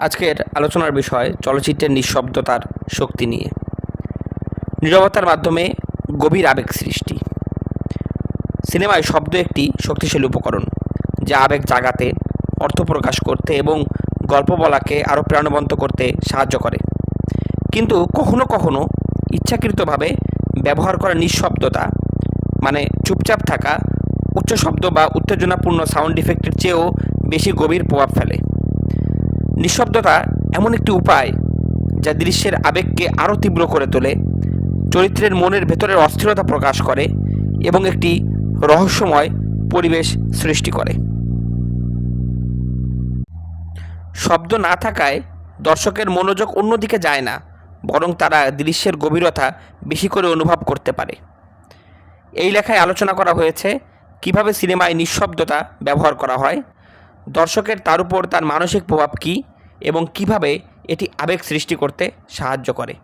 আজকের আলোচনার বিষয় চলচ্চিত্রের নিঃশব্দতার শক্তি নিয়ে। নীরবতার মাধ্যমে গভীর আবেগ সৃষ্টি। সিনেমায় শব্দ একটি শক্তিশালী উপকরণ, যা আবেগ জাগাতে, অর্থ প্রকাশ করতে এবং গল্প বলাকে আরও প্রাণবন্ত করতে সাহায্য করে। কিন্তু কখনো কখনো ইচ্ছাকৃতভাবে ব্যবহার করা নিঃশব্দতা, মানে চুপচাপ থাকা, উচ্চ শব্দ বা উত্তেজনাপূর্ণ সাউন্ড ইফেক্টের চেয়েও বেশি গভীর প্রভাব ফেলে। নিঃশব্দতা এমন একটি উপায় যা দৃশ্যের আবেগকে আরও তীব্র করে তোলে, চরিত্রের মনের ভেতরের অস্থিরতা প্রকাশ করে এবং একটি রহস্যময় পরিবেশ সৃষ্টি করে। শব্দ না থাকায় দর্শকের মনোযোগ অন্যদিকে যায় না, বরং তারা দৃশ্যের গভীরতা বেশি করে অনুভব করতে পারে। এই লেখায় আলোচনা করা হয়েছে কিভাবে সিনেমায় নিঃশব্দতা ব্যবহার করা হয়, দর্শকের তার উপর তার মানসিক প্রভাব কী এবং কিভাবে এটি আবেগ সৃষ্টি করতে সাহায্য করে।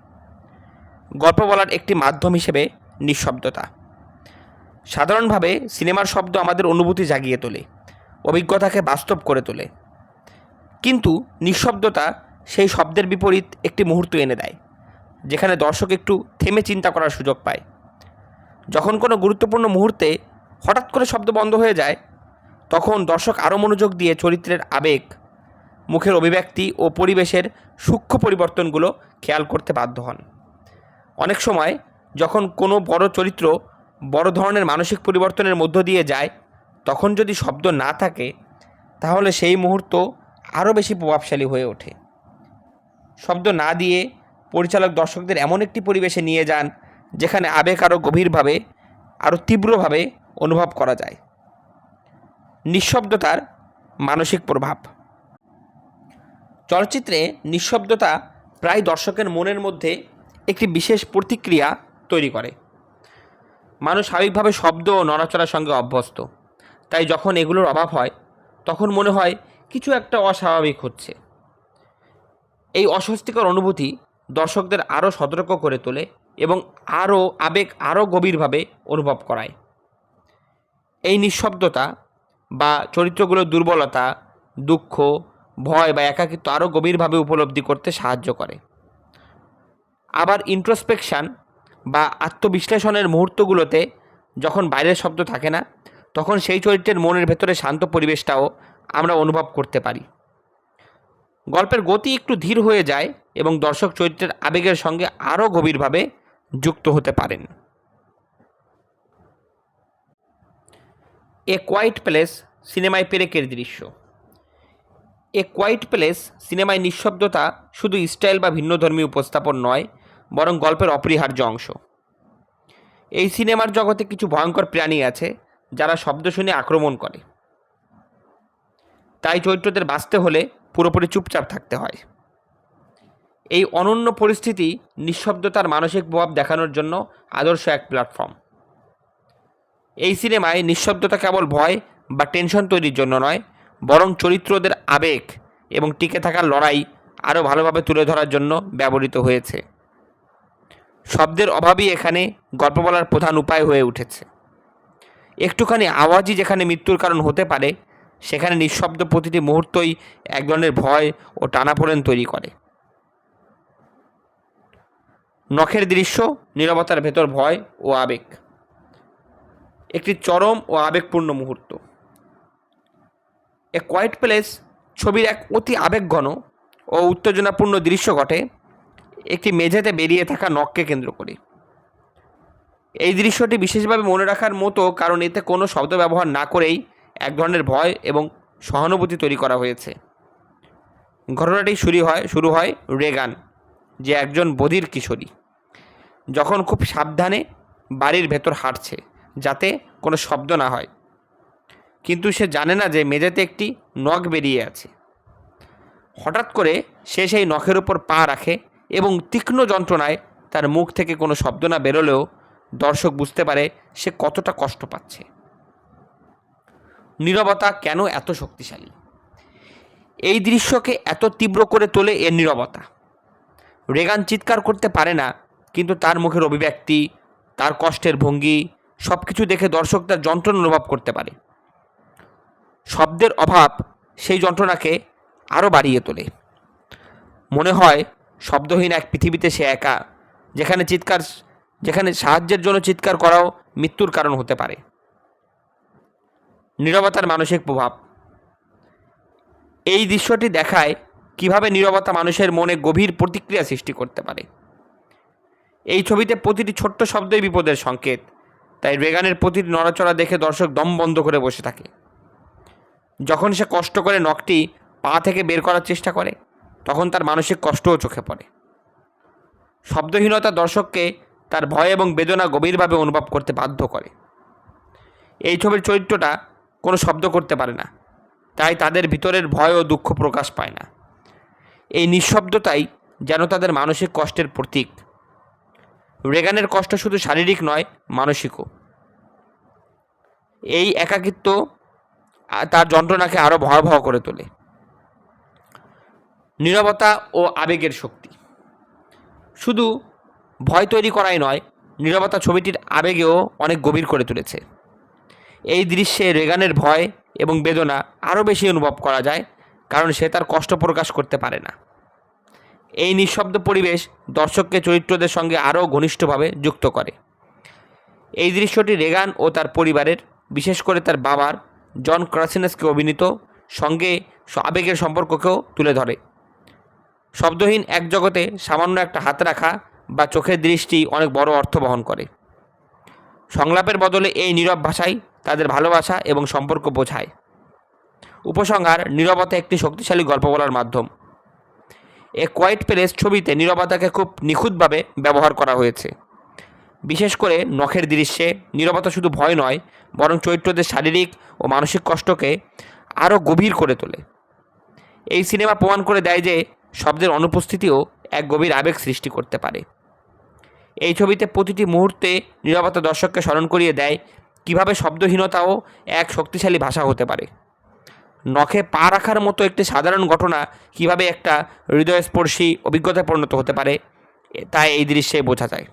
গল্প বলার একটি মাধ্যম হিসেবে নিঃশব্দতা। সাধারণভাবে সিনেমার শব্দ আমাদের অনুভূতি জাগিয়ে তোলে, অভিজ্ঞতাকে বাস্তব করে তোলে। কিন্তু নিঃশব্দতা সেই শব্দের বিপরীত একটি মুহূর্ত এনে দেয়, যেখানে দর্শক একটু থেমে চিন্তা করার সুযোগ পায়। যখন কোনো গুরুত্বপূর্ণ মুহূর্তে হঠাৎ করে শব্দ বন্ধ হয়ে যায়, তখন দর্শক আরও মনোযোগ দিয়ে চরিত্রের আবেগ, মুখের অভিব্যক্তি ও পরিবেশের সূক্ষ্ম পরিবর্তনগুলো খেয়াল করতে বাধ্য হন। অনেক সময় যখন কোনো বড় চরিত্র বড় ধরনের মানসিক পরিবর্তনের মধ্য দিয়ে যায়, তখন যদি শব্দ না থাকে, তাহলে সেই মুহূর্ত আরও বেশি প্রভাবশালী হয়ে ওঠে। শব্দ না দিয়ে পরিচালক দর্শকদের এমন একটি পরিবেশে নিয়ে যান যেখানে আবেগ আরও গভীরভাবে, আরও তীব্রভাবে অনুভব করা যায়। নিঃশব্দতার মানসিক প্রভাব। চলচ্চিত্রে নিঃশব্দতা প্রায় দর্শকের মনের মধ্যে একটি বিশেষ প্রতিক্রিয়া তৈরি করে। মানুষ স্বাভাবিকভাবে শব্দ ও নড়াচড়ার সঙ্গে অভ্যস্ত, তাই যখন এগুলোর অভাব হয় তখন মনে হয় কিছু একটা অস্বাভাবিক হচ্ছে। এই অস্বস্তিকর অনুভূতি দর্শকদের আরও সতর্ক করে তোলে এবং আরও গভীরভাবে অনুভব করায়। এই নিঃশব্দতা বা চরিত্রগুলোর দুর্বলতা, দুঃখ, ভয় বা একাকিত্ব আরও গভীরভাবে উপলব্ধি করতে সাহায্য করে। আবার ইন্ট্রোস্পেকশন বা আত্মবিশ্লেষণের মুহূর্তগুলোতে যখন বাইরের শব্দ থাকে না, তখন সেই চরিত্রের মনের ভেতরে শান্ত পরিবেশটাও আমরা অনুভব করতে পারি। গল্পের গতি একটু ধীর হয়ে যায় এবং দর্শক চরিত্রের আবেগের সঙ্গে আরও গভীরভাবে যুক্ত হতে পারেন। এ কোয়াইট প্লেস সিনেমায় পেরেকের দৃশ্য। এ কোয়াইট প্লেস সিনেমায় নিঃশব্দতা শুধু স্টাইল বা ভিন্নধর্মী উপস্থাপন নয়, বরং গল্পের অপরিহার্য অংশ। এই সিনেমার জগতে কিছু ভয়ঙ্কর প্রাণী আছে যারা শব্দ শুনে আক্রমণ করে, তাই চরিত্রদের বাঁচতে হলে পুরোপুরি চুপচাপ থাকতে হয়। এই অনন্য পরিস্থিতি নিঃশব্দতার মানসিক প্রভাব দেখানোর জন্য আদর্শ এক প্ল্যাটফর্ম। এই সিনেমায় নিঃশব্দতা কেবল ভয় বা টেনশন তৈরির জন্য নয়, বরং চরিত্রদের আবেগ এবং টিকে থাকার লড়াই আরও ভালোভাবে তুলে ধরার জন্য ব্যবহৃত হয়েছে। শব্দের অভাবই এখানে গল্প বলার প্রধান উপায় হয়ে উঠেছে। একটুখানি আওয়াজই যেখানে মৃত্যুর কারণ হতে পারে, সেখানে নিঃশব্দ প্রতিটি মুহূর্তই এক ধরনের ভয় ও টানাপোড়েন তৈরি করে। নখের দৃশ্য, নীরবতার ভেতর ভয় ও আবেগ। একটি চরম ও আবেগপূর্ণ মুহূর্ত। এ কোয়াইট প্লেস ছবির এক অতি আবেগঘন ও উত্তেজনাপূর্ণ দৃশ্য ঘটে একটি মেঝেতে বেরিয়ে থাকা নখকে কেন্দ্র করে। এই দৃশ্যটি বিশেষভাবে মনে রাখার মতো, কারণ এতে কোনো শব্দ ব্যবহার না করেই এক ধরনের ভয় এবং সহানুভূতি তৈরি করা হয়েছে। ঘটনাটি শুরু হয় রেগান, যে একজন বধির কিশোরী, যখন খুব সাবধানে বাড়ির ভেতর হাঁটছে যাতে কোনো শব্দ না হয়, কিন্তু সে জানে না যে মেঝেতে একটি নখ বেরিয়ে আছে। হঠাৎ করে সে সেই নখের উপর পা রাখে এবং তীক্ষ্ণ যন্ত্রণায় তার মুখ থেকে কোনো শব্দ না বেরোলেও দর্শক বুঝতে পারে সে কতটা কষ্ট পাচ্ছে। নীরবতা কেন এত শক্তিশালী? এই দৃশ্যকে এত তীব্র করে তোলে এর নীরবতা। রেগান চিৎকার করতে পারে না, কিন্তু তার মুখের অভিব্যক্তি, তার কষ্টের ভঙ্গি, সব কিছু দেখে দর্শক তার যন্ত্রণা অনুভব করতে পারে। শব্দের অভাব সেই যন্ত্রণাকে আরও বাড়িয়ে তোলে। মনে হয় শব্দহীন এক পৃথিবীতে সে একা, যেখানে সাহায্যের জন্য চিৎকার করাও মৃত্যুর কারণ হতে পারে। নীরবতার মানসিক প্রভাব। এই দৃশ্যটি দেখায় কিভাবে নীরবতা মানুষের মনে গভীর প্রতিক্রিয়া সৃষ্টি করতে পারে। এই ছবিতে প্রতিটি ছোট্ট শব্দই বিপদের সংকেত, তাই রেগানের প্রতিটি নড়াচড়া দেখে দর্শক দম বন্ধ করে বসে থাকে। যখন সে কষ্ট করে নখটি পা থেকে বের করার চেষ্টা করে, তখন তার মানসিক কষ্টও চোখে পড়ে। শব্দহীনতা দর্শককে তার ভয় এবং বেদনা গভীরভাবে অনুভব করতে বাধ্য করে। এই ছবির চরিত্রটা কোনো শব্দ করতে পারে না, তাই তাদের ভিতরের ভয় ও দুঃখ প্রকাশ পায় না। এই নিঃশব্দতাই যেন তাদের মানসিক কষ্টের প্রতীক। রেগানের কষ্ট শুধু শারীরিক নয়, মানসিকও। এই একাকিত্ব তার যন্ত্রণাকে আরও ভয়াবহ করে তোলে। নীরবতা ও আবেগের শক্তি। শুধু ভয় তৈরি করাই নয়, নীরবতা ছবিটির আবেগেও অনেক গভীর করে তুলেছে। এই দৃশ্যে রেগানের ভয় এবং বেদনা আরও বেশি অনুভব করা যায়, কারণ সে তার কষ্ট প্রকাশ করতে পারে না। এই নিঃশব্দ পরিবেশ দর্শককে চরিত্রদের সঙ্গে আরও ঘনিষ্ঠভাবে যুক্ত করে। এই দৃশ্যটি রেগান ও তার পরিবারের, বিশেষ করে তার বাবার জন ক্রাসিনাসকে অভিনীত সঙ্গে আবেগের সম্পর্ককেও তুলে ধরে। শব্দহীন এক জগতে সামান্য একটা হাত রাখা বা চোখের দৃষ্টি অনেক বড় অর্থ বহন করে। সংলাপের বদলে এই নীরব ভাষাই তাদের ভালোবাসা এবং সম্পর্ক বোঝায়। উপসংহার: নীরবতা একটি শক্তিশালী গল্প বলার মাধ্যম। এ কোয়াইট প্লেস ছবিতে নীরবতাকে খুব নিখুঁতভাবে ব্যবহার করা হয়েছে। বিশেষ করে নখের দৃশ্যে নীরবতা শুধু ভয় নয়, বরং চরিত্রদের শারীরিক ও মানসিক কষ্টকে আরও গভীর করে তোলে। এই সিনেমা প্রমাণ করে দেয় যে শব্দের অনুপস্থিতিও এক গভীর আবেগ সৃষ্টি করতে পারে। এই ছবিতে প্রতিটি মুহূর্তে নীরবতা দর্শককে স্মরণ করিয়ে দেয় কিভাবে শব্দহীনতাও এক শক্তিশালী ভাষা হতে পারে। নখে পা রাখার মতো একটি সাধারণ ঘটনা কিভাবে একটা হৃদয়স্পর্শী অভিজ্ঞতায় পরিণত হতে পারে, তা এই দৃশ্যে বোঝা যায়।